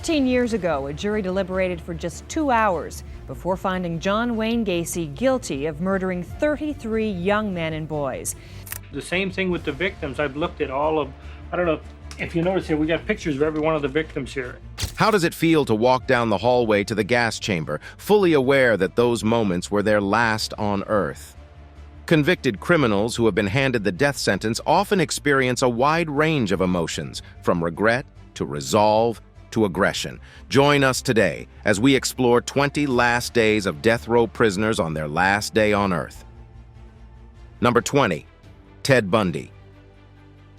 14 years ago, a jury deliberated for just 2 hours before finding John Wayne Gacy guilty of murdering 33 young men and boys. The same thing with the victims. I've looked at all of, I don't know if you notice here, we got pictures of every one of the victims here. How does it feel to walk down the hallway to the gas chamber, fully aware that those moments were their last on Earth? Convicted criminals who have been handed the death sentence often experience a wide range of emotions, from regret to resolve to aggression. Join us today as we explore 20 last days of death row prisoners on their last day on Earth. Number 20. Ted Bundy.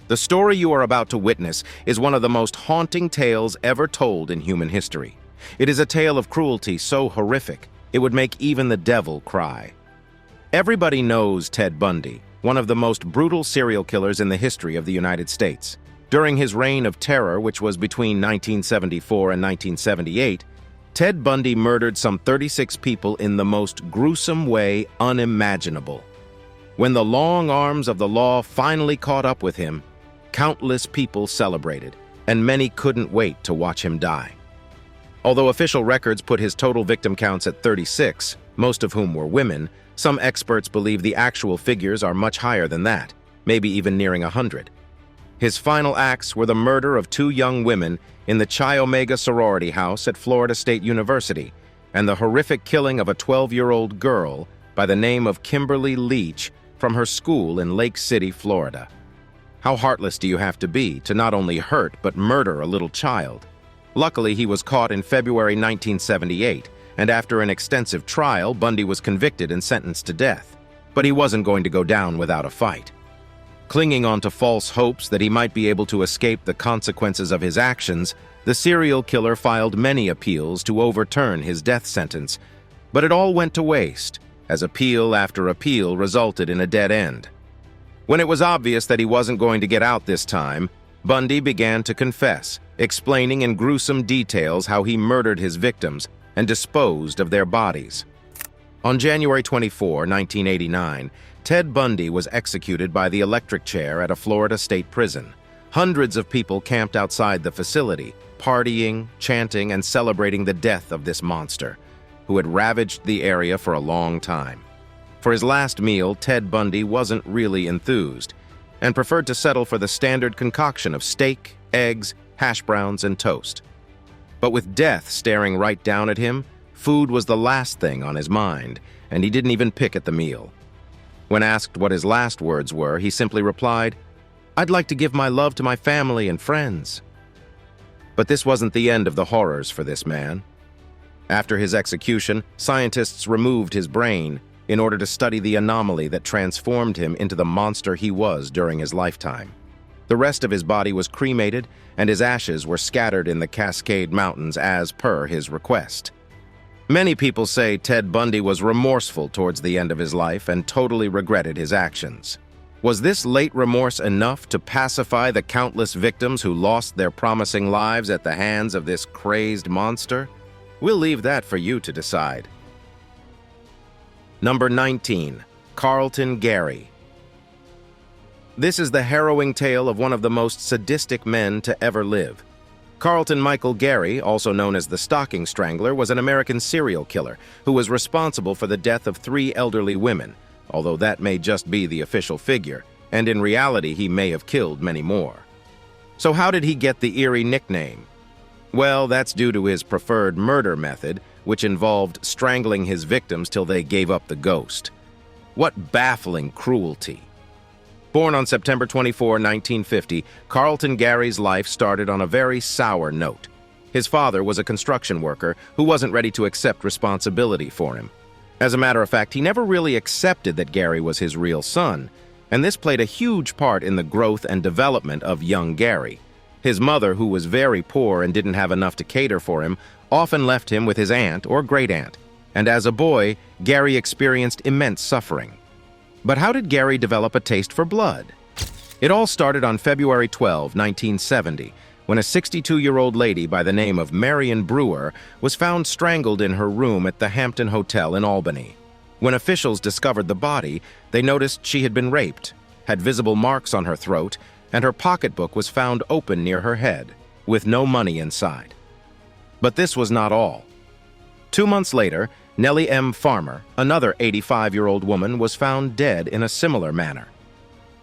The story you are about to witness is one of the most haunting tales ever told in human history. It is a tale of cruelty so horrific, it would make even the devil cry. Everybody knows Ted Bundy, one of the most brutal serial killers in the history of the United States. During his reign of terror, which was between 1974 and 1978, Ted Bundy murdered some 36 people in the most gruesome way unimaginable. When the long arms of the law finally caught up with him, countless people celebrated, and many couldn't wait to watch him die. Although official records put his total victim counts at 36, most of whom were women, some experts believe the actual figures are much higher than that, maybe even nearing 100. His final acts were the murder of 2 young women in the Chi Omega sorority house at Florida State University, and the horrific killing of a 12-year-old girl by the name of Kimberly Leach from her school in Lake City, Florida. How heartless do you have to be to not only hurt but murder a little child? Luckily, he was caught in February 1978, and after an extensive trial, Bundy was convicted and sentenced to death. But he wasn't going to go down without a fight. Clinging on to false hopes that he might be able to escape the consequences of his actions, the serial killer filed many appeals to overturn his death sentence. But it all went to waste, as appeal after appeal resulted in a dead end. When it was obvious that he wasn't going to get out this time, Bundy began to confess, explaining in gruesome details how he murdered his victims and disposed of their bodies. On January 24, 1989, Ted Bundy was executed by the electric chair at a Florida state prison. Hundreds of people camped outside the facility, partying, chanting, and celebrating the death of this monster, who had ravaged the area for a long time. For his last meal, Ted Bundy wasn't really enthused, and preferred to settle for the standard concoction of steak, eggs, hash browns, and toast. But with death staring right down at him, food was the last thing on his mind, and he didn't even pick at the meal. When asked what his last words were, he simply replied, "I'd like to give my love to my family and friends." But this wasn't the end of the horrors for this man. After his execution, scientists removed his brain in order to study the anomaly that transformed him into the monster he was during his lifetime. The rest of his body was cremated, and his ashes were scattered in the Cascade Mountains as per his request. Many people say Ted Bundy was remorseful towards the end of his life and totally regretted his actions. Was this late remorse enough to pacify the countless victims who lost their promising lives at the hands of this crazed monster? We'll leave that for you to decide. Number 19. Carlton Gary. This is the harrowing tale of one of the most sadistic men to ever live. Carlton Michael Gary, also known as the Stocking Strangler, was an American serial killer who was responsible for the death of 3 elderly women, although that may just be the official figure, and in reality he may have killed many more. So how did he get the eerie nickname? Well, that's due to his preferred murder method, which involved strangling his victims till they gave up the ghost. What baffling cruelty! Born on September 24, 1950, Carlton Gary's life started on a very sour note. His father was a construction worker who wasn't ready to accept responsibility for him. As a matter of fact, he never really accepted that Gary was his real son, and this played a huge part in the growth and development of young Gary. His mother, who was very poor and didn't have enough to cater for him, often left him with his aunt or great-aunt, and as a boy, Gary experienced immense suffering. But how did Gary develop a taste for blood? It all started on February 12, 1970, when a 62-year-old lady by the name of Marion Brewer was found strangled in her room at the Hampton Hotel in Albany. When officials discovered the body, they noticed she had been raped, had visible marks on her throat, and her pocketbook was found open near her head, with no money inside. But this was not all. 2 months later, Nellie M. Farmer, another 85-year-old woman, was found dead in a similar manner.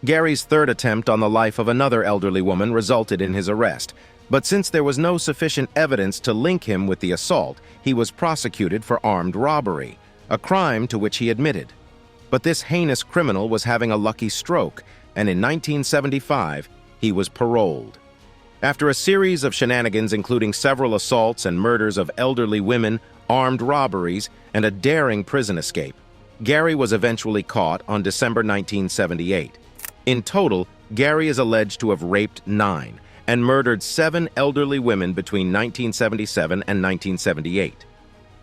Gary's third attempt on the life of another elderly woman resulted in his arrest, but since there was no sufficient evidence to link him with the assault, he was prosecuted for armed robbery, a crime to which he admitted. But this heinous criminal was having a lucky stroke, and in 1975, he was paroled. After a series of shenanigans including several assaults and murders of elderly women, armed robberies, and a daring prison escape, Gary was eventually caught on December 1978. In total, Gary is alleged to have raped 9 and murdered 7 elderly women between 1977 and 1978.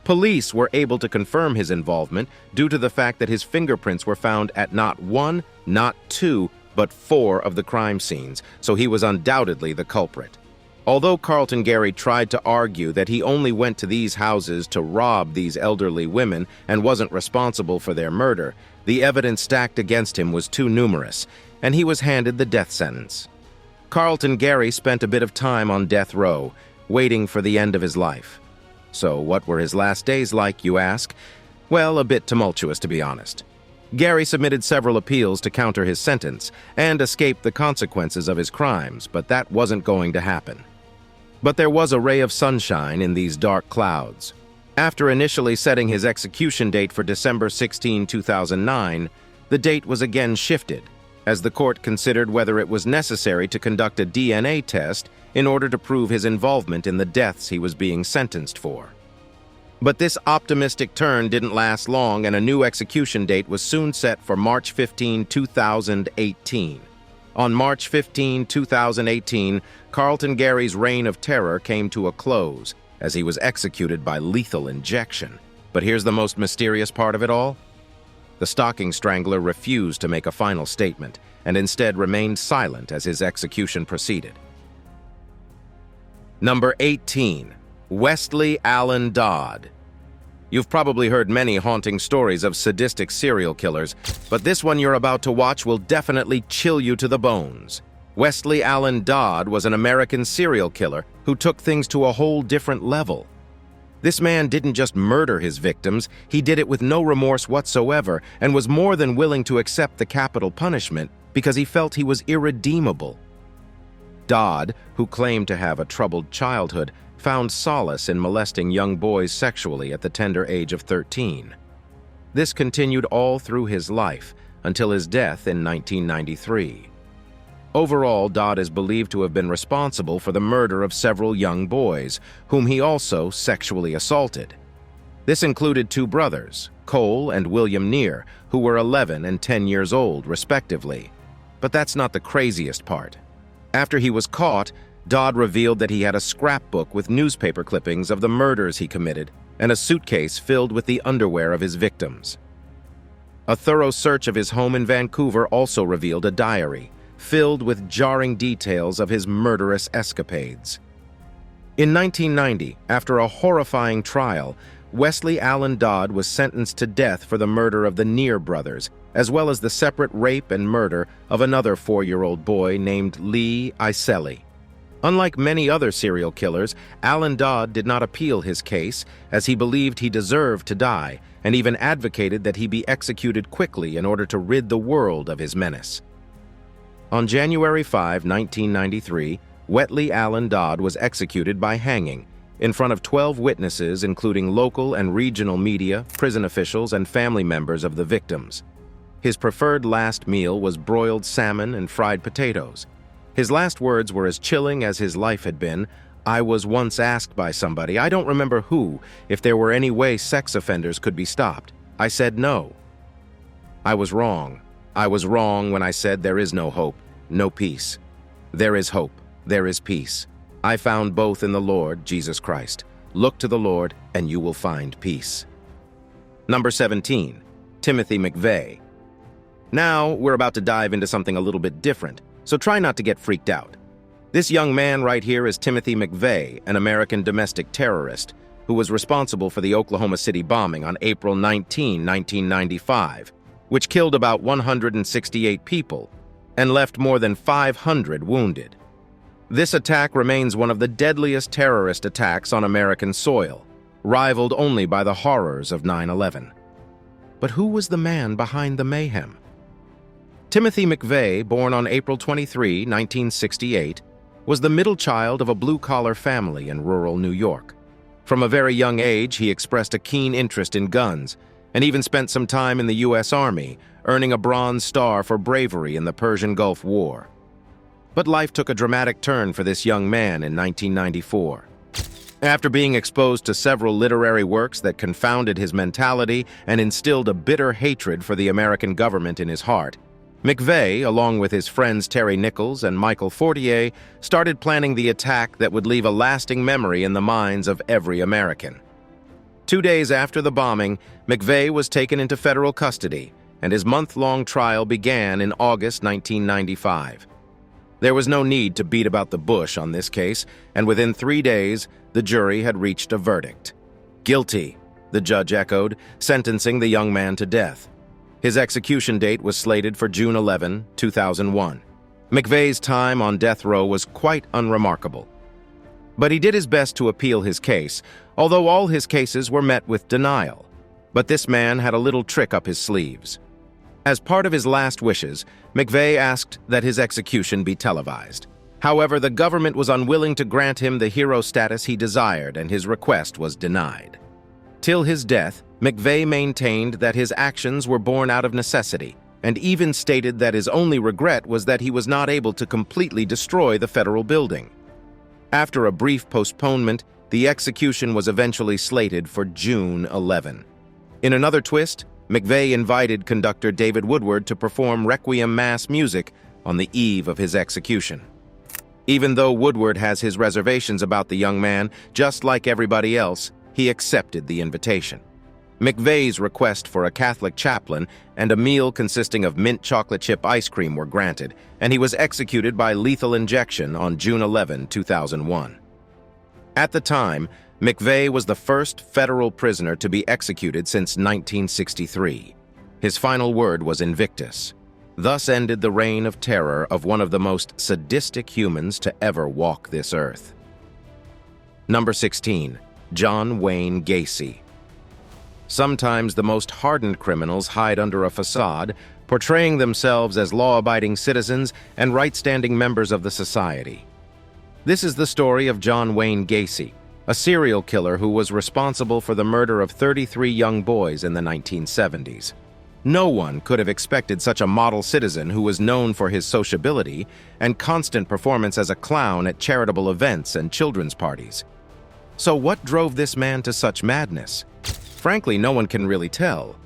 Police were able to confirm his involvement due to the fact that his fingerprints were found at not 1, not 2, but 4 of the crime scenes, so he was undoubtedly the culprit. Although Carlton Gary tried to argue that he only went to these houses to rob these elderly women and wasn't responsible for their murder, the evidence stacked against him was too numerous, and he was handed the death sentence. Carlton Gary spent a bit of time on death row, waiting for the end of his life. So what were his last days like, you ask? Well, a bit tumultuous, to be honest. Gary submitted several appeals to counter his sentence and escape the consequences of his crimes, but that wasn't going to happen. But there was a ray of sunshine in these dark clouds. After initially setting his execution date for December 16, 2009, the date was again shifted, as the court considered whether it was necessary to conduct a DNA test in order to prove his involvement in the deaths he was being sentenced for. But this optimistic turn didn't last long, and a new execution date was soon set for March 15, 2018. On March 15, 2018, Carlton Gary's reign of terror came to a close as he was executed by lethal injection. But here's the most mysterious part of it all. The stocking strangler refused to make a final statement and instead remained silent as his execution proceeded. Number 18. Wesley Allen Dodd. You've probably heard many haunting stories of sadistic serial killers, but this one you're about to watch will definitely chill you to the bones. Wesley Allen Dodd was an American serial killer who took things to a whole different level. This man didn't just murder his victims, he did it with no remorse whatsoever and was more than willing to accept the capital punishment because he felt he was irredeemable. Dodd, who claimed to have a troubled childhood, found solace in molesting young boys sexually at the tender age of 13. This continued all through his life until his death in 1993. Overall, Dodd is believed to have been responsible for the murder of several young boys, whom he also sexually assaulted. This included 2 brothers, Coble and William Neer, who were 11 and 10 years old, respectively. But that's not the craziest part. After he was caught, Dodd revealed that he had a scrapbook with newspaper clippings of the murders he committed and a suitcase filled with the underwear of his victims. A thorough search of his home in Vancouver also revealed a diary filled with jarring details of his murderous escapades. In 1990, after a horrifying trial, Wesley Allen Dodd was sentenced to death for the murder of the Neer brothers, as well as the separate rape and murder of another 4-year-old boy named Lee Iseli. Unlike many other serial killers, Allen Dodd did not appeal his case, as he believed he deserved to die, and even advocated that he be executed quickly in order to rid the world of his menace. On January 5, 1993, Wesley Allen Dodd was executed by hanging, in front of 12 witnesses including local and regional media, prison officials, and family members of the victims. His preferred last meal was broiled salmon and fried potatoes. His last words were as chilling as his life had been. "I was once asked by somebody, I don't remember who, if there were any way sex offenders could be stopped. I said no. I was wrong. I was wrong when I said there is no hope, no peace. There is hope, there is peace. I found both in the Lord, Jesus Christ. Look to the Lord, and you will find peace." Number 17. Timothy McVeigh. Now, we're about to dive into something a little bit different, so try not to get freaked out. This young man right here is Timothy McVeigh, an American domestic terrorist, who was responsible for the Oklahoma City bombing on April 19, 1995, which killed about 168 people and left more than 500 wounded. This attack remains one of the deadliest terrorist attacks on American soil, rivaled only by the horrors of 9/11. But who was the man behind the mayhem? Timothy McVeigh, born on April 23, 1968, was the middle child of a blue-collar family in rural New York. From a very young age, he expressed a keen interest in guns, and even spent some time in the U.S. Army, earning a Bronze Star for bravery in the Persian Gulf War. But life took a dramatic turn for this young man in 1994. After being exposed to several literary works that confounded his mentality and instilled a bitter hatred for the American government in his heart, McVeigh, along with his friends Terry Nichols and Michael Fortier, started planning the attack that would leave a lasting memory in the minds of every American. 2 days after the bombing, McVeigh was taken into federal custody, and his month-long trial began in August 1995. There was no need to beat about the bush on this case, and within 3 days, the jury had reached a verdict. Guilty, the judge echoed, sentencing the young man to death. His execution date was slated for June 11, 2001. McVeigh's time on death row was quite unremarkable. But he did his best to appeal his case, although all his cases were met with denial. But this man had a little trick up his sleeves. As part of his last wishes, McVeigh asked that his execution be televised. However, the government was unwilling to grant him the hero status he desired, and his request was denied. Till his death, McVeigh maintained that his actions were born out of necessity, and even stated that his only regret was that he was not able to completely destroy the federal building. After a brief postponement, the execution was eventually slated for June 11. In another twist, McVeigh invited conductor David Woodward to perform Requiem Mass music on the eve of his execution. Even though Woodward has his reservations about the young man, just like everybody else, he accepted the invitation. McVeigh's request for a Catholic chaplain and a meal consisting of mint chocolate chip ice cream were granted, and he was executed by lethal injection on June 11, 2001. At the time, McVeigh was the first federal prisoner to be executed since 1963. His final word was Invictus. Thus ended the reign of terror of one of the most sadistic humans to ever walk this earth. Number 16. John Wayne Gacy. Sometimes the most hardened criminals hide under a facade, portraying themselves as law-abiding citizens and right-standing members of the society. This is the story of John Wayne Gacy, a serial killer who was responsible for the murder of 33 young boys in the 1970s. No one could have expected such a model citizen who was known for his sociability and constant performance as a clown at charitable events and children's parties. So what drove this man to such madness? Frankly, no one can really tell,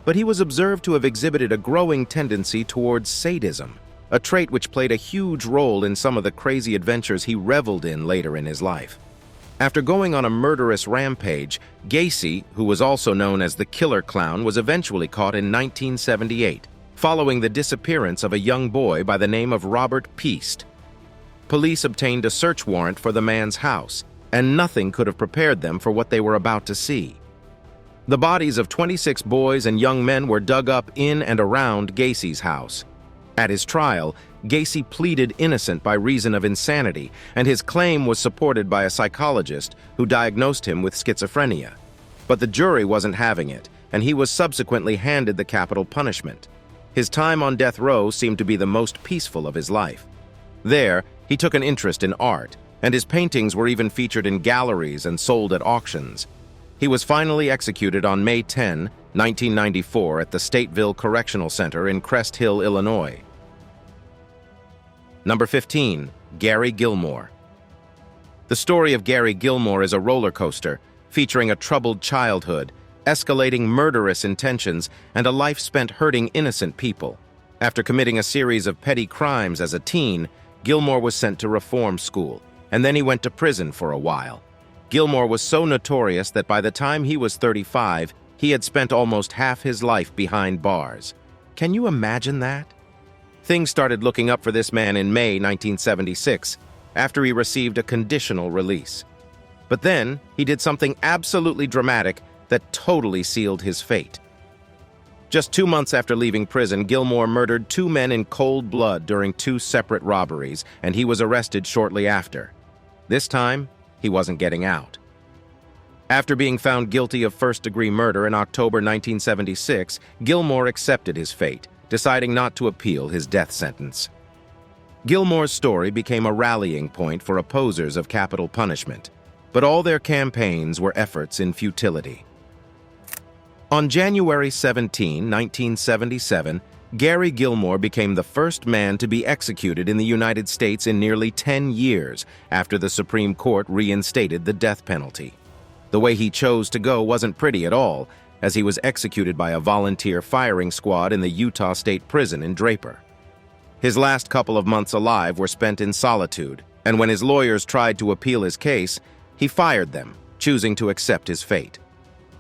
but he was observed to have exhibited a growing tendency towards sadism, a trait which played a huge role in some of the crazy adventures he reveled in later in his life. After going on a murderous rampage, Gacy, who was also known as the Killer Clown, was eventually caught in 1978, following the disappearance of a young boy by the name of Robert Peast. Police obtained a search warrant for the man's house, and nothing could have prepared them for what they were about to see. The bodies of 26 boys and young men were dug up in and around Gacy's house. At his trial, Gacy pleaded innocent by reason of insanity, and his claim was supported by a psychologist who diagnosed him with schizophrenia. But the jury wasn't having it, and he was subsequently handed the capital punishment. His time on death row seemed to be the most peaceful of his life. There, he took an interest in art, and his paintings were even featured in galleries and sold at auctions. He was finally executed on May 10, 1994 at the Stateville Correctional Center in Crest Hill, Illinois. Number 15. Gary Gilmore. The story of Gary Gilmore is a roller coaster, featuring a troubled childhood, escalating murderous intentions, and a life spent hurting innocent people. After committing a series of petty crimes as a teen, Gilmore was sent to reform school, and then he went to prison for a while. Gilmore was so notorious that by the time he was 35, he had spent almost half his life behind bars. Can you imagine that? Things started looking up for this man in May 1976, after he received a conditional release. But then, he did something absolutely dramatic that totally sealed his fate. Just 2 months after leaving prison, Gilmore murdered 2 men in cold blood during 2 separate robberies, and he was arrested shortly after. This time, he wasn't getting out. After being found guilty of first-degree murder in October 1976, Gilmore accepted his fate, deciding not to appeal his death sentence. Gilmore's story became a rallying point for opposers of capital punishment, but all their campaigns were efforts in futility. On January 17, 1977, Gary Gilmore became the first man to be executed in the United States in nearly 10 years after the Supreme Court reinstated the death penalty. The way he chose to go wasn't pretty at all, as he was executed by a volunteer firing squad in the Utah State Prison in Draper. His last couple of months alive were spent in solitude, and when his lawyers tried to appeal his case, he fired them, choosing to accept his fate.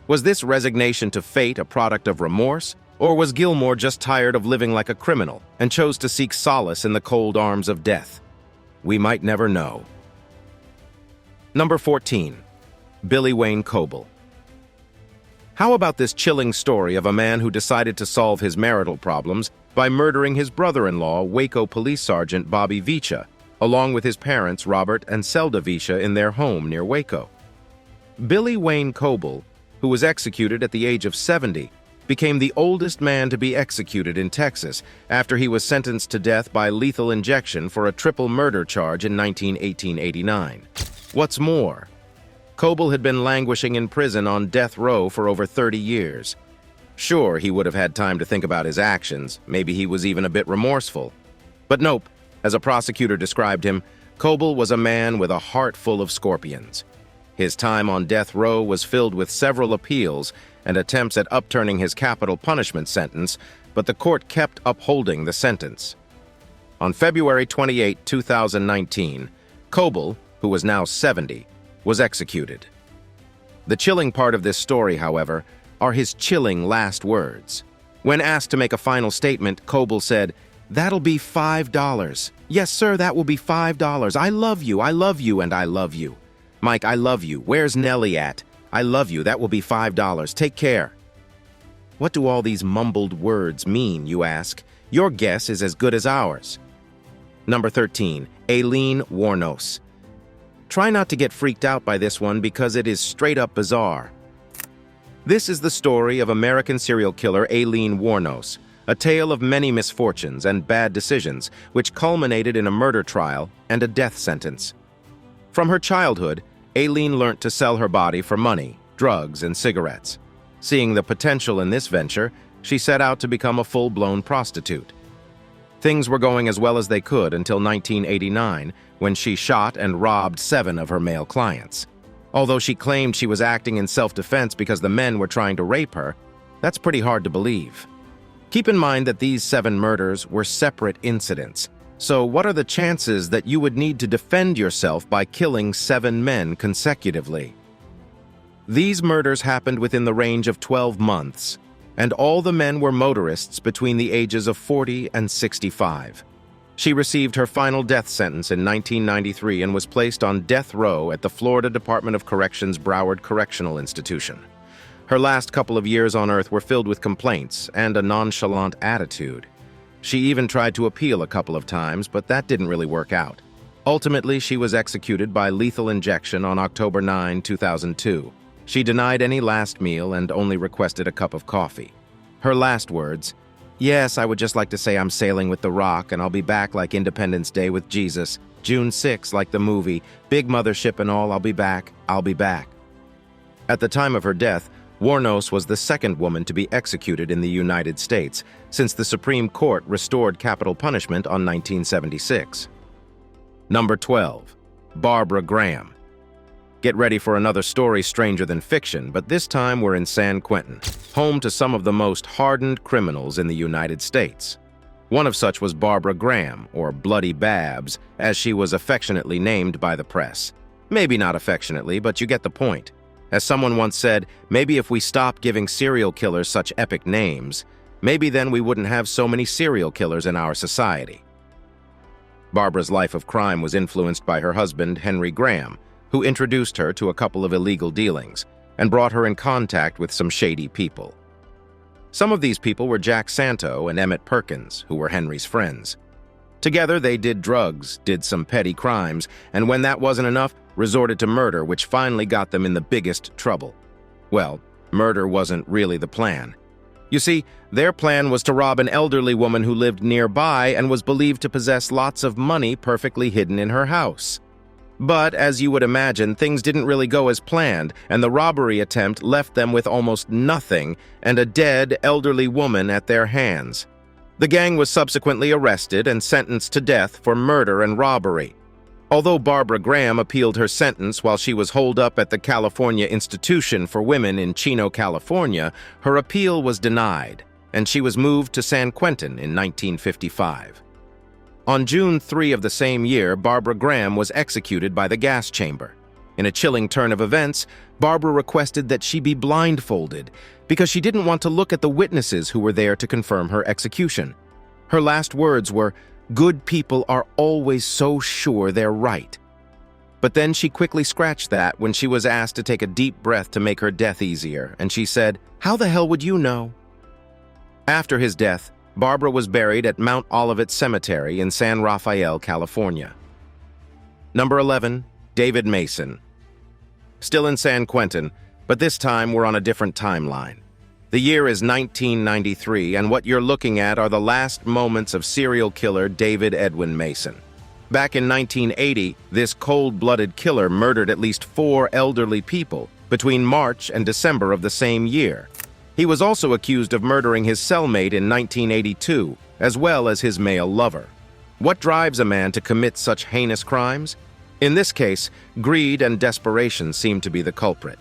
Was this resignation to fate a product of remorse, or was Gilmore just tired of living like a criminal and chose to seek solace in the cold arms of death? We might never know. Number 14. Billy Wayne Coble. How about this chilling story of a man who decided to solve his marital problems by murdering his brother-in-law, Waco Police Sergeant Bobby Vicha, along with his parents Robert and Selda Vicha in their home near Waco? Billy Wayne Coble, who was executed at the age of 70, became the oldest man to be executed in Texas after he was sentenced to death by lethal injection for a triple murder charge in 1889. What's more, Coble had been languishing in prison on death row for over 30 years. Sure, he would have had time to think about his actions, maybe he was even a bit remorseful. But nope, as a prosecutor described him, Coble was a man with a heart full of scorpions. His time on death row was filled with several appeals and attempts at upturning his capital punishment sentence, but the court kept upholding the sentence. On February 28, 2019, Coble, who was now 70, was executed. The chilling part of this story, however, are his chilling last words. When asked to make a final statement, Coble said, "That'll be $5. Yes, sir, that will be $5. I love you, and I love you. Mike, I love you. Where's Nellie at? I love you. That will be $5. Take care." What do all these mumbled words mean, you ask? Your guess is as good as ours. Number 13. Aileen Wuornos. Try not to get freaked out by this one because it is straight up bizarre. This is the story of American serial killer Aileen Wuornos, a tale of many misfortunes and bad decisions which culminated in a murder trial and a death sentence. From her childhood, Aileen learnt to sell her body for money, drugs, and cigarettes. Seeing the potential in this venture, she set out to become a full-blown prostitute. Things were going as well as they could until 1989, when she shot and robbed 7 of her male clients. Although she claimed she was acting in self-defense because the men were trying to rape her, that's pretty hard to believe. Keep in mind that these 7 murders were separate incidents. So what are the chances that you would need to defend yourself by killing 7 men consecutively? These murders happened within the range of 12 months, and all the men were motorists between the ages of 40 and 65. She received her final death sentence in 1993 and was placed on death row at the Florida Department of Corrections Broward Correctional Institution. Her last couple of years on Earth were filled with complaints and a nonchalant attitude. She even tried to appeal a couple of times, but that didn't really work out. Ultimately, she was executed by lethal injection on October 9, 2002. She denied any last meal and only requested a cup of coffee. Her last words, "Yes, I would just like to say I'm sailing with the Rock and I'll be back like Independence Day with Jesus. June 6 like the movie. Big mothership and all, I'll be back. I'll be back." At the time of her death, Wuornos was the second woman to be executed in the United States, since the Supreme Court restored capital punishment on 1976. Number 12. Barbara Graham. Get ready for another story stranger than fiction, but this time we're in San Quentin, home to some of the most hardened criminals in the United States. One of such was Barbara Graham, or Bloody Babs, as she was affectionately named by the press. Maybe not affectionately, but you get the point. As someone once said, maybe if we stopped giving serial killers such epic names, maybe then we wouldn't have so many serial killers in our society. Barbara's life of crime was influenced by her husband, Henry Graham, who introduced her to a couple of illegal dealings and brought her in contact with some shady people. Some of these people were Jack Santo and Emmett Perkins, who were Henry's friends. Together, they did drugs, did some petty crimes, and when that wasn't enough, resorted to murder, which finally got them in the biggest trouble. Well, murder wasn't really the plan. You see, their plan was to rob an elderly woman who lived nearby and was believed to possess lots of money perfectly hidden in her house. But, as you would imagine, things didn't really go as planned, and the robbery attempt left them with almost nothing and a dead, elderly woman at their hands. The gang was subsequently arrested and sentenced to death for murder and robbery. Although Barbara Graham appealed her sentence while she was holed up at the California Institution for Women in Chino, California, her appeal was denied, and she was moved to San Quentin in 1955. On June 3 of the same year, Barbara Graham was executed by the gas chamber. In a chilling turn of events, Barbara requested that she be blindfolded because she didn't want to look at the witnesses who were there to confirm her execution. Her last words were, "Good people are always so sure they're right." But then she quickly scratched that when she was asked to take a deep breath to make her death easier, and she said, "How the hell would you know?" After his death, Barbara was buried at Mount Olivet Cemetery in San Rafael, California. Number 11, David Mason. Still in San Quentin, but this time we're on a different timeline. The year is 1993, and what you're looking at are the last moments of serial killer David Edwin Mason. Back in 1980, this cold-blooded killer murdered at least 4 elderly people between March and December of the same year. He was also accused of murdering his cellmate in 1982, as well as his male lover. What drives a man to commit such heinous crimes? In this case, greed and desperation seem to be the culprit.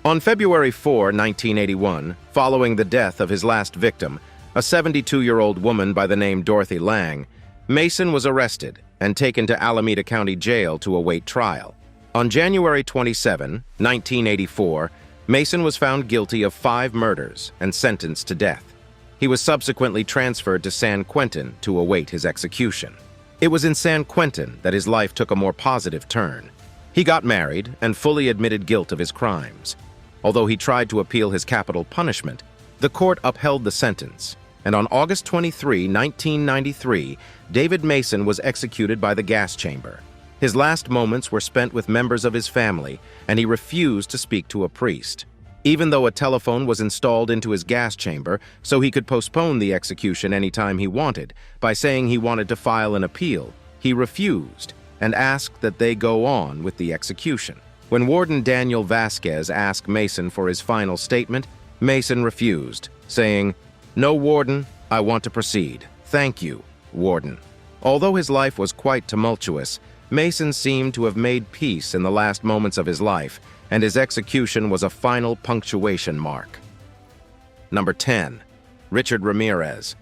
On February 4, 1981, following the death of his last victim, a 72-year-old woman by the name Dorothy Lang, Mason was arrested and taken to Alameda County Jail to await trial. On January 27, 1984, Mason was found guilty of 5 murders and sentenced to death. He was subsequently transferred to San Quentin to await his execution. It was in San Quentin that his life took a more positive turn. He got married and fully admitted guilt of his crimes. Although he tried to appeal his capital punishment, the court upheld the sentence, and on August 23, 1993, David Mason was executed by the gas chamber. His last moments were spent with members of his family, and he refused to speak to a priest. Even though a telephone was installed into his gas chamber so he could postpone the execution anytime he wanted, by saying he wanted to file an appeal, he refused and asked that they go on with the execution. When Warden Daniel Vasquez asked Mason for his final statement, Mason refused, saying, "No, Warden, I want to proceed. Thank you, Warden." Although his life was quite tumultuous, Mason seemed to have made peace in the last moments of his life, and his execution was a final punctuation mark. Number 10, Richard Ramirez.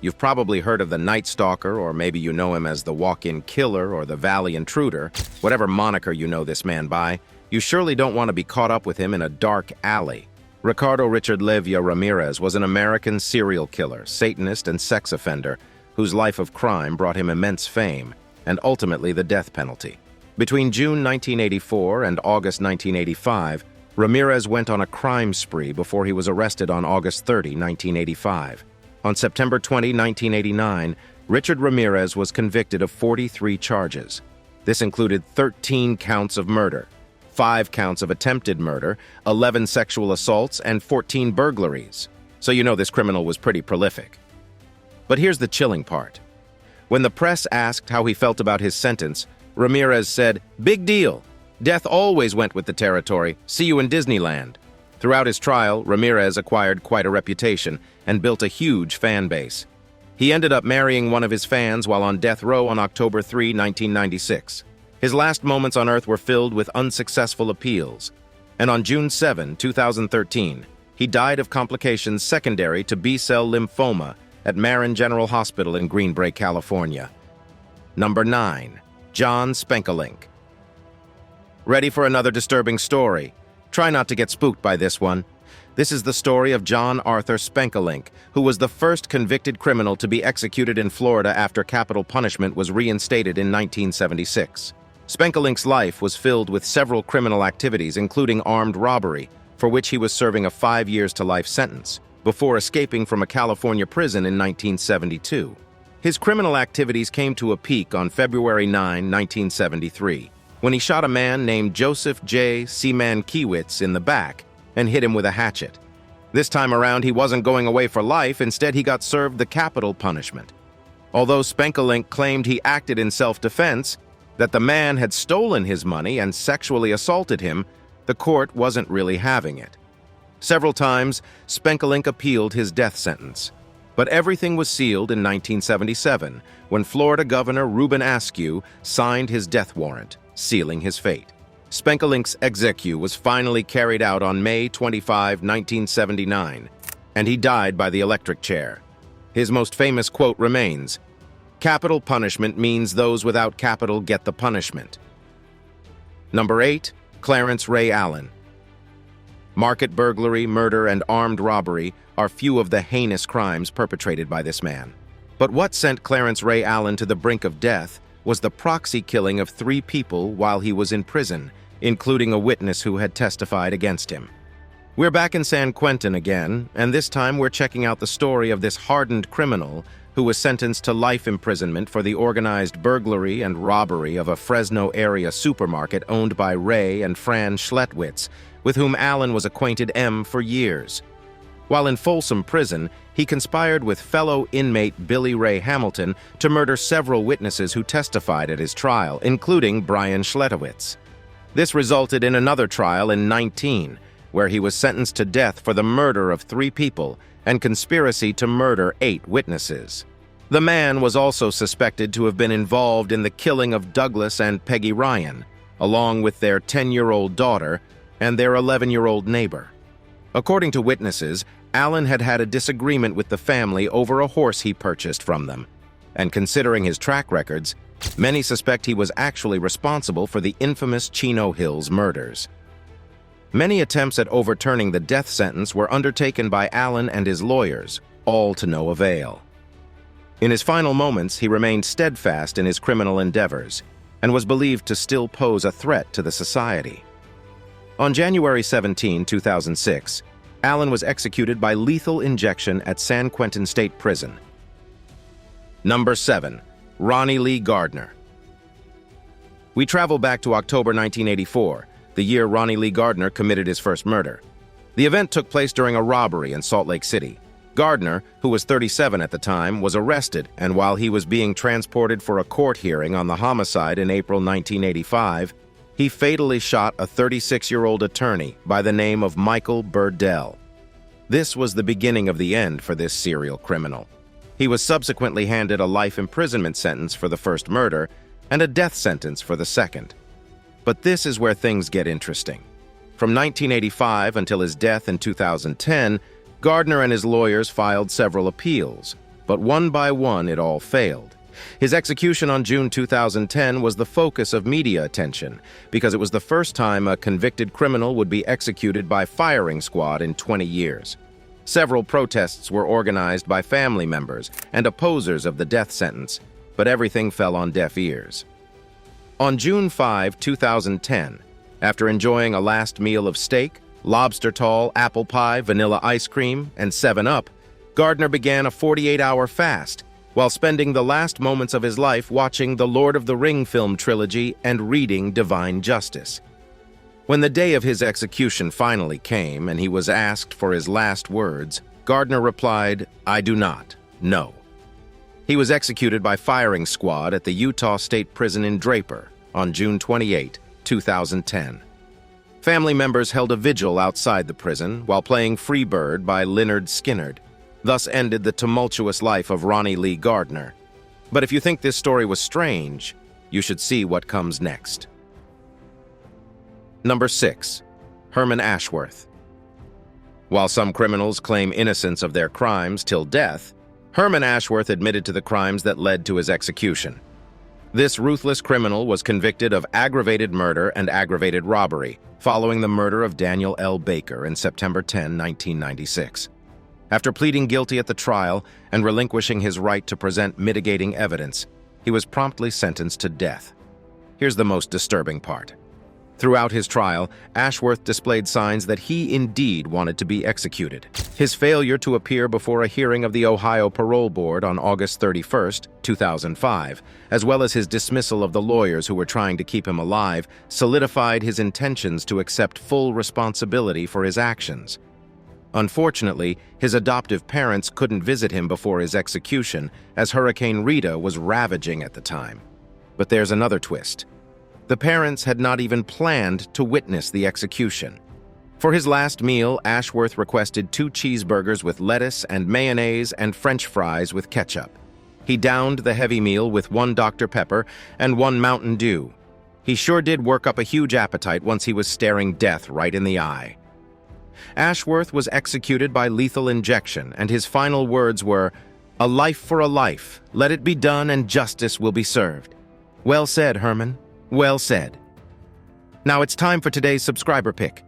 You've probably heard of the Night Stalker, or maybe you know him as the Walk-In Killer or the Valley Intruder. Whatever moniker you know this man by, you surely don't want to be caught up with him in a dark alley. Ricardo Richard Levia Ramirez was an American serial killer, Satanist, and sex offender whose life of crime brought him immense fame and ultimately the death penalty. Between June 1984 and August 1985, Ramirez went on a crime spree before he was arrested on August 30, 1985. On September 20, 1989, Richard Ramirez was convicted of 43 charges. This included 13 counts of murder, 5 counts of attempted murder, 11 sexual assaults, and 14 burglaries. So you know this criminal was pretty prolific. But here's the chilling part. When the press asked how he felt about his sentence, Ramirez said, "Big deal. Death always went with the territory. See you in Disneyland." Throughout his trial, Ramirez acquired quite a reputation and built a huge fan base. He ended up marrying one of his fans while on death row on October 3, 1996. His last moments on Earth were filled with unsuccessful appeals. And on June 7, 2013, he died of complications secondary to B-cell lymphoma at Marin General Hospital in Green Bay, California. Number 9, John Spenkelink. Ready for another disturbing story? Try not to get spooked by this one. This is the story of John Arthur Spenkelink, who was the first convicted criminal to be executed in Florida after capital punishment was reinstated in 1976. Spenkelink's life was filled with several criminal activities, including armed robbery, for which he was serving a 5 years to life sentence. before escaping from a California prison in 1972. His criminal activities came to a peak on February 9, 1973, when he shot a man named Joseph J. Seaman-Kiewicz in the back and hit him with a hatchet. This time around, he wasn't going away for life. Instead, he got served the capital punishment. Although Spenkelink claimed he acted in self-defense, that the man had stolen his money and sexually assaulted him, the court wasn't really having it. Several times, Spenkelink appealed his death sentence. But everything was sealed in 1977, when Florida Governor Reuben Askew signed his death warrant, sealing his fate. Spenkelink's execution was finally carried out on May 25, 1979, and he died by the electric chair. His most famous quote remains, "Capital punishment means those without capital get the punishment." Number 8. Clarence Ray Allen. Market burglary, murder, and armed robbery are few of the heinous crimes perpetrated by this man. But what sent Clarence Ray Allen to the brink of death was the proxy killing of 3 people while he was in prison, including a witness who had testified against him. We're back in San Quentin again, and this time we're checking out the story of this hardened criminal who was sentenced to life imprisonment for the organized burglary and robbery of a Fresno area supermarket owned by Ray and Fran Schletwitz, with whom Allen was acquainted for years. While in Folsom Prison, he conspired with fellow inmate Billy Ray Hamilton to murder several witnesses who testified at his trial, including Brian Schletwitz. This resulted in another trial in 19, where he was sentenced to death for the murder of 3 people and conspiracy to murder 8 witnesses. The man was also suspected to have been involved in the killing of Douglas and Peggy Ryan, along with their 10-year-old daughter and their 11-year-old neighbor. According to witnesses, Allen had had a disagreement with the family over a horse he purchased from them, and considering his track records, many suspect he was actually responsible for the infamous Chino Hills murders. Many attempts at overturning the death sentence were undertaken by Allen and his lawyers, all to no avail. In his final moments, he remained steadfast in his criminal endeavors and was believed to still pose a threat to the society. On January 17, 2006, Allen was executed by lethal injection at San Quentin State Prison. Number 7. Ronnie Lee Gardner. We travel back to October 1984, the year Ronnie Lee Gardner committed his first murder. The event took place during a robbery in Salt Lake City. Gardner, who was 37 at the time, was arrested, and while he was being transported for a court hearing on the homicide in April 1985, he fatally shot a 36-year-old attorney by the name of Michael Burdell. This was the beginning of the end for this serial criminal. He was subsequently handed a life imprisonment sentence for the first murder and a death sentence for the second. But this is where things get interesting. From 1985 until his death in 2010, Gardner and his lawyers filed several appeals, but one by one it all failed. His execution on June 2010 was the focus of media attention because it was the first time a convicted criminal would be executed by firing squad in 20 years. Several protests were organized by family members and opposers of the death sentence, but everything fell on deaf ears. On June 5, 2010, after enjoying a last meal of steak, lobster tall, apple pie, vanilla ice cream, and 7-Up, Gardner began a 48-hour fast while spending the last moments of his life watching the Lord of the Ring film trilogy and reading Divine Justice. When the day of his execution finally came and he was asked for his last words, Gardner replied, "I do not. No." He was executed by firing squad at the Utah State Prison in Draper on June 28, 2010. Family members held a vigil outside the prison while playing Freebird by Lynyrd Skynyrd. Thus ended the tumultuous life of Ronnie Lee Gardner. But if you think this story was strange, you should see what comes next. Number 6. Hermann Ashworth. While some criminals claim innocence of their crimes till death, Hermann Ashworth admitted to the crimes that led to his execution. This ruthless criminal was convicted of aggravated murder and aggravated robbery following the murder of Daniel L. Baker in September 10, 1996. After pleading guilty at the trial and relinquishing his right to present mitigating evidence, he was promptly sentenced to death. Here's the most disturbing part. Throughout his trial, Ashworth displayed signs that he indeed wanted to be executed. His failure to appear before a hearing of the Ohio Parole Board on August 31, 2005, as well as his dismissal of the lawyers who were trying to keep him alive, solidified his intentions to accept full responsibility for his actions. Unfortunately, his adoptive parents couldn't visit him before his execution, as Hurricane Rita was ravaging at the time. But there's another twist. The parents had not even planned to witness the execution. For his last meal, Ashworth requested 2 cheeseburgers with lettuce and mayonnaise and French fries with ketchup. He downed the heavy meal with 1 Dr. Pepper and 1 Mountain Dew. He sure did work up a huge appetite once he was staring death right in the eye. Ashworth was executed by lethal injection, and his final words were, "A life for a life. Let it be done and justice will be served." Well said, Herman. Well said. Now it's time for today's subscriber pick.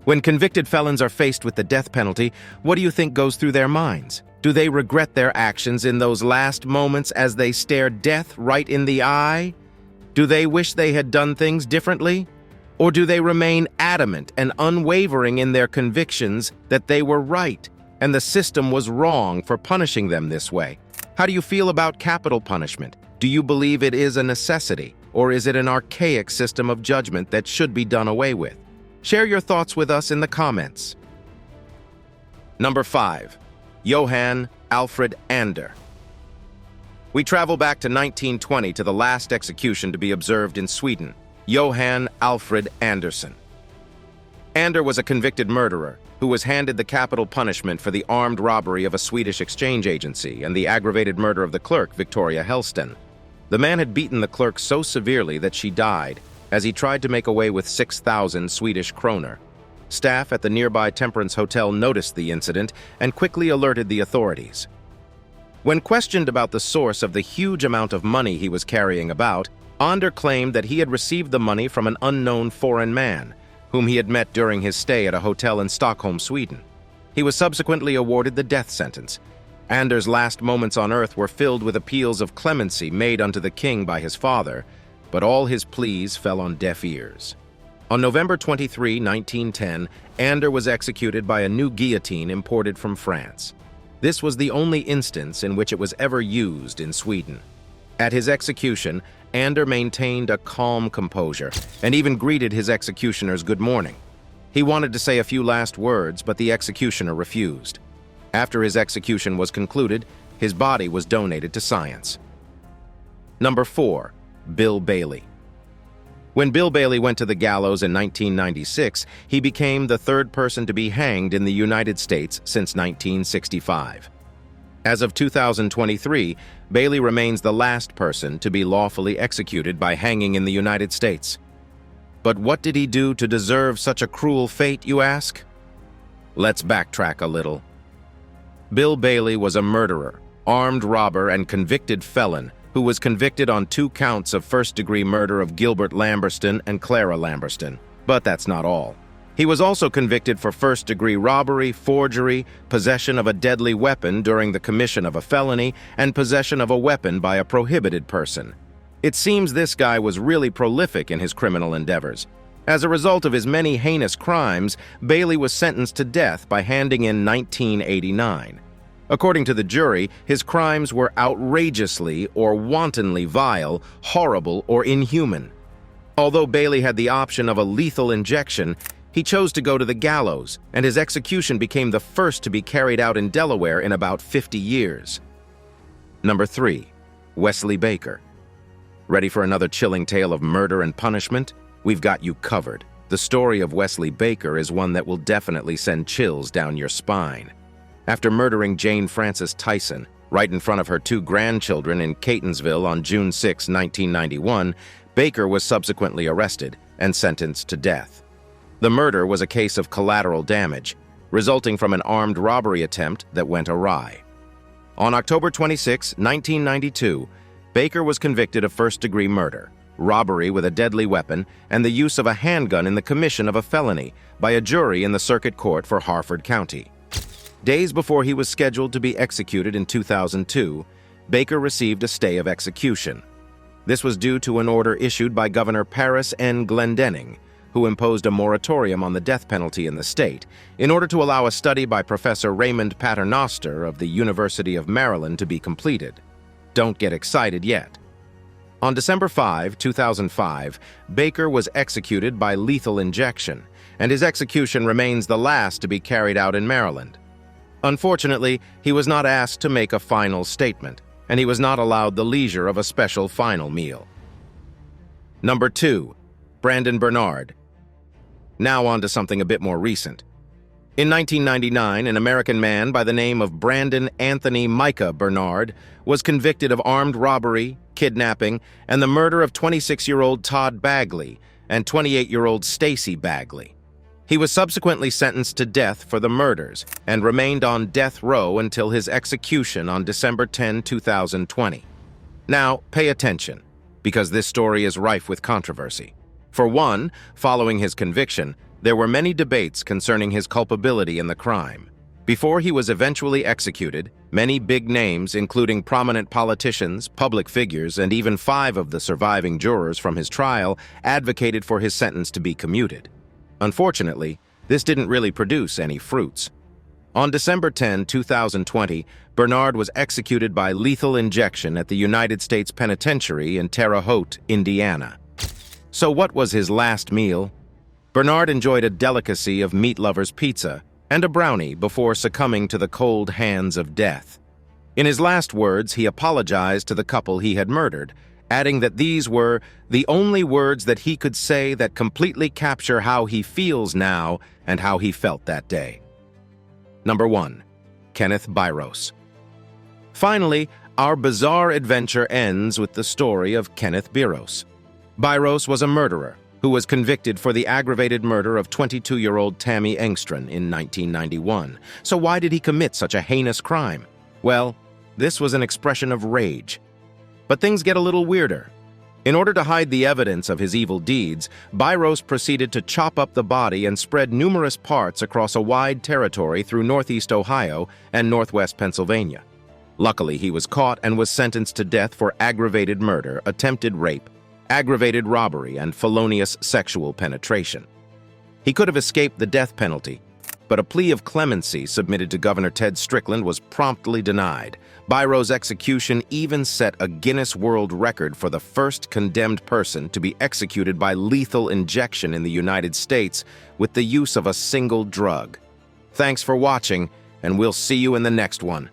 When convicted felons are faced with the death penalty, what do you think goes through their minds? Do they regret their actions in those last moments as they stare death right in the eye? Do they wish they had done things differently? Or do they remain adamant and unwavering in their convictions that they were right and the system was wrong for punishing them this way? How do you feel about capital punishment? Do you believe it is a necessity, or is it an archaic system of judgment that should be done away with? Share your thoughts with us in the comments. Number 5. Johann Alfred Ander. We travel back to 1920 to the last execution to be observed in Sweden, Johann Alfred Andersson. Ander was a convicted murderer who was handed the capital punishment for the armed robbery of a Swedish exchange agency and the aggravated murder of the clerk, Victoria Hellsten. The man had beaten the clerk so severely that she died as he tried to make away with 6,000 Swedish kroner. Staff at the nearby Temperance Hotel noticed the incident and quickly alerted the authorities. When questioned about the source of the huge amount of money he was carrying about, Ander claimed that he had received the money from an unknown foreign man, whom he had met during his stay at a hotel in Stockholm, Sweden. He was subsequently awarded the death sentence. Ander's last moments on earth were filled with appeals of clemency made unto the king by his father, but all his pleas fell on deaf ears. On November 23, 1910, Ander was executed by a new guillotine imported from France. This was the only instance in which it was ever used in Sweden. At his execution, Ander maintained a calm composure and even greeted his executioners good morning. He wanted to say a few last words, but the executioner refused. After his execution was concluded, his body was donated to science. Number 4. Bill Bailey. When Bill Bailey went to the gallows in 1996, he became the 3rd person to be hanged in the United States since 1965. As of 2023, Bailey remains the last person to be lawfully executed by hanging in the United States. But what did he do to deserve such a cruel fate, you ask? Let's backtrack a little. Bill Bailey was a murderer, armed robber, and convicted felon who was convicted on 2 counts of first-degree murder of Gilbert Lamberston and Clara Lamberston. But that's not all. He was also convicted for first-degree robbery, forgery, possession of a deadly weapon during the commission of a felony, and possession of a weapon by a prohibited person. It seems this guy was really prolific in his criminal endeavors. As a result of his many heinous crimes, Bailey was sentenced to death by handing in 1989. According to the jury, his crimes were outrageously or wantonly vile, horrible, or inhuman. Although Bailey had the option of a lethal injection, he chose to go to the gallows, and his execution became the first to be carried out in Delaware in about 50 years. Number 3. Wesley Baker. Ready for another chilling tale of murder and punishment? We've got you covered. The story of Wesley Baker is one that will definitely send chills down your spine. After murdering Jane Frances Tyson right in front of her 2 grandchildren in Catonsville on June 6, 1991, Baker was subsequently arrested and sentenced to death. The murder was a case of collateral damage, resulting from an armed robbery attempt that went awry. On October 26, 1992, Baker was convicted of first-degree murder, robbery with a deadly weapon, and the use of a handgun in the commission of a felony by a jury in the Circuit Court for Harford County. Days before he was scheduled to be executed in 2002, Baker received a stay of execution. This was due to an order issued by Governor Paris N. Glendenning, who imposed a moratorium on the death penalty in the state in order to allow a study by Professor Raymond Paternoster of the University of Maryland to be completed. Don't get excited yet. On December 5, 2005, Baker was executed by lethal injection, and his execution remains the last to be carried out in Maryland. Unfortunately, he was not asked to make a final statement, and he was not allowed the leisure of a special final meal. Number 2. Brandon Bernard. Now on to something a bit more recent. In 1999, an American man by the name of Brandon Anthony Micah Bernard was convicted of armed robbery, kidnapping, and the murder of 26-year-old Todd Bagley and 28-year-old Stacy Bagley. He was subsequently sentenced to death for the murders and remained on death row until his execution on December 10, 2020. Now, pay attention, because this story is rife with controversy. For one, following his conviction, there were many debates concerning his culpability in the crime. Before he was eventually executed, many big names, including prominent politicians, public figures, and even 5 of the surviving jurors from his trial, advocated for his sentence to be commuted. Unfortunately, this didn't really produce any fruits. On December 10, 2020, Bernard was executed by lethal injection at the United States Penitentiary in Terre Haute, Indiana. So what was his last meal? Bernard enjoyed a delicacy of meat lover's pizza and a brownie before succumbing to the cold hands of death. In his last words, he apologized to the couple he had murdered, adding that these were the only words that he could say that completely capture how he feels now and how he felt that day. Number 1. Kenneth Biros. Finally, our bizarre adventure ends with the story of Kenneth Biros. Biros was a murderer who was convicted for the aggravated murder of 22-year-old Tammy Engstrom in 1991. So why did he commit such a heinous crime? Well, this was an expression of rage. But things get a little weirder. In order to hide the evidence of his evil deeds, Biros proceeded to chop up the body and spread numerous parts across a wide territory through northeast Ohio and northwest Pennsylvania. Luckily, he was caught and was sentenced to death for aggravated murder, attempted rape, aggravated robbery, and felonious sexual penetration. He could have escaped the death penalty, but a plea of clemency submitted to Governor Ted Strickland was promptly denied. Biros' execution even set a Guinness World Record for the first condemned person to be executed by lethal injection in the United States with the use of a single drug. Thanks for watching, and we'll see you in the next one.